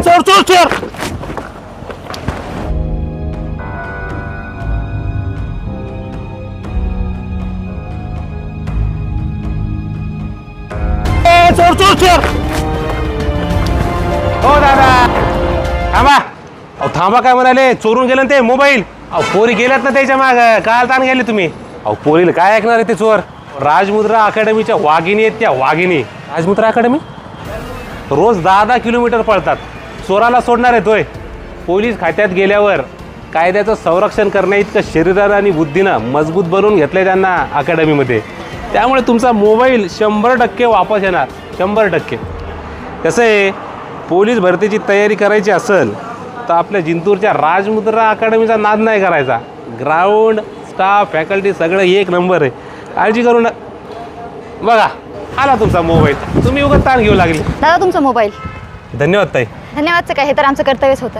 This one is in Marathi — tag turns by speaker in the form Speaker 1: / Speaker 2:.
Speaker 1: चोर चोर चोर चोर चोर चोर
Speaker 2: हो दादा थांबा. अहो थांबा काय म्हणाले, चोरून गेलं ना ते मोबाईल. अहो पोरी गेल्यात ना त्याच्या माग, काल ताण गेले तुम्ही. अहो पोरीला काय ऐकणार आहे ते चोर. राजमुद्रा अकॅडमीच्या वाघिणी आहेत त्या, वाघिणी. राजमुद्रा अकॅडमी रोज 10-10 किलोमीटर पळतात. चोराला सोडणार आहे तोय. पोलीस खात्यात गेल्यावर कायद्याचं संरक्षण करण्याइतकं शरीरानं आणि बुद्धीनं मजबूत बनवून घेतलंय त्यांना अकॅडमीमध्ये. त्यामुळे तुमचा मोबाईल 100% वापस येणार, 100%. कसं आहे, पोलीस भरतीची तयारी करायची असेल तर आपल्या जिंतूरच्या राजमुद्रा अकॅडमीचा नाद नाही करायचा. ग्राउंड स्टाफ फॅकल्टी सगळं एक नंबर आहे, काळजी करू नका. बघा आला तुमचा मोबाईल, तुम्ही उगाच ताण घेऊ लागले.
Speaker 3: दादा तुमचा मोबाईल.
Speaker 2: धन्यवाद ताई.
Speaker 3: धन्यवादचं काय, हे तर आमचं कर्तव्यच होतं.